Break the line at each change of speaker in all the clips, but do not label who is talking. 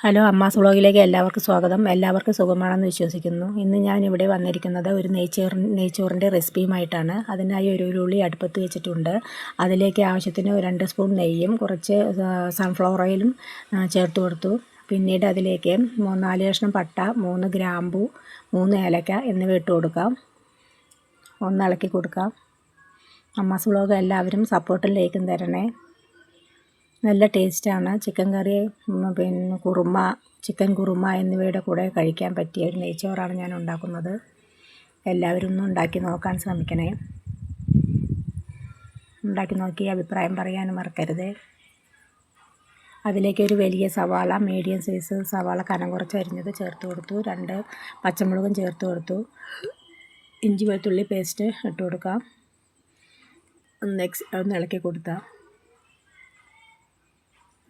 Hello, Amma's വ്ളോഗിലേക്ക് എല്ലാവർക്കും സ്വാഗതം. എല്ലാവർക്കും സുഖമാണെന്ന് വിശ്വസിക്കുന്നു. ഇന്ന് ഞാനിവിടെ വന്നിരിക്കുന്നത് ഒരു നെയ്ച്ചോറിൻ്റെ റെസിപ്പിയുമായിട്ടാണ്. അതിനായി ഒരു ഉരുളി അടുപ്പത്ത് വെച്ചിട്ടുണ്ട്. അതിലേക്ക് ആവശ്യത്തിന് 2 സ്പൂൺ നെയ്യും കുറച്ച് സൺഫ്ലവർ ഓയിലും ചേർത്ത് കൊടുത്തു. പിന്നീട് അതിലേക്ക് 4 കഷ്ണം പട്ട, 3 ഗ്രാമ്പു, 3 ഏലക്ക എന്നിവ ഇട്ട് കൊടുക്കാം. ഒന്ന് ഇളക്കി കൊടുക്കാം. അമ്മാസ് വ്ളോഗ് എല്ലാവരും സപ്പോർട്ടും ലൈക്കും തരണേ. നല്ല ടേസ്റ്റാണ്. ചിക്കൻ കറി, പിന്നെ ചിക്കൻ കുറുമ എന്നിവയുടെ കൂടെ കഴിക്കാൻ പറ്റിയ ഒരു നെയ്ച്ചോറാണ് ഞാൻ ഉണ്ടാക്കുന്നത്. എല്ലാവരും ഒന്ന് ഉണ്ടാക്കി നോക്കാൻ ശ്രമിക്കണേ. ഉണ്ടാക്കി നോക്കി അഭിപ്രായം പറയാനും മറക്കരുത്. അതിലേക്ക് ഒരു വലിയ സവാള, മീഡിയം സൈസ് സവാള കനം കുറച്ച് അരിഞ്ഞത് ചേർത്ത് കൊടുത്തു. 2 പച്ചമുളകും ചേർത്ത് കൊടുത്തു. ഇഞ്ചി വെളുത്തുള്ളി പേസ്റ്റ് ഇട്ട് കൊടുക്കാം. ഒന്ന് ഇളക്കി കൊടുത്താൽ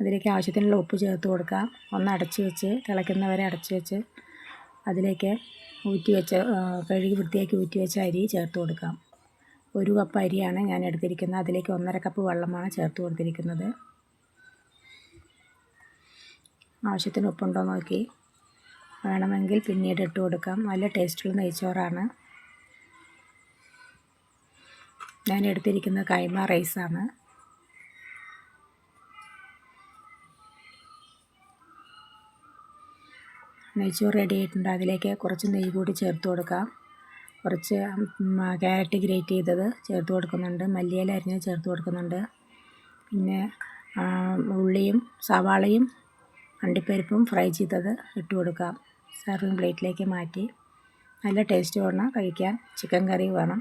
അതിലേക്ക് ആവശ്യത്തിനുള്ള ഉപ്പ് ചേർത്ത് കൊടുക്കാം. ഒന്ന് അടച്ച് വെച്ച് തിളയ്ക്കുന്നവരെ അടച്ച് വെച്ച് അതിലേക്ക് കഴുകി വൃത്തിയാക്കി ഊറ്റി വെച്ച അരി ചേർത്ത് കൊടുക്കാം. 1 കപ്പ് അരിയാണ് ഞാൻ എടുത്തിരിക്കുന്നത്. അതിലേക്ക് 1.5 കപ്പ് വെള്ളമാണ് ചേർത്ത് കൊടുത്തിരിക്കുന്നത്. ആവശ്യത്തിന് ഉപ്പുണ്ടോ നോക്കി വേണമെങ്കിൽ പിന്നീട് ഇട്ട് കൊടുക്കാം. നല്ല ടേസ്റ്റുള്ള നെയ്ച്ചോറാണ്. ഞാൻ എടുത്തിരിക്കുന്നത് കൈമ റൈസാണ്. നെയ്ച്ചോറ് റെഡി ആയിട്ടുണ്ട്. അതിലേക്ക് കുറച്ച് നെയ്യ് കൂടി ചേർത്ത് കൊടുക്കാം. കുറച്ച് ക്യാരറ്റ് ഗ്രേറ്റ് ചെയ്തത് ചേർത്ത് കൊടുക്കുന്നുണ്ട്. മല്ലിയില അരിഞ്ഞത് ചേർത്ത് കൊടുക്കുന്നുണ്ട്. പിന്നെ ഉള്ളിയും സവാളയും അണ്ടിപ്പരിപ്പും ഫ്രൈ ചെയ്തത് ഇട്ട് കൊടുക്കാം. സർവിങ് പ്ലേറ്റിലേക്ക് മാറ്റി നല്ല ടേസ്റ്റ് വേണം കഴിക്കാൻ. ചിക്കൻ കറി വേണം.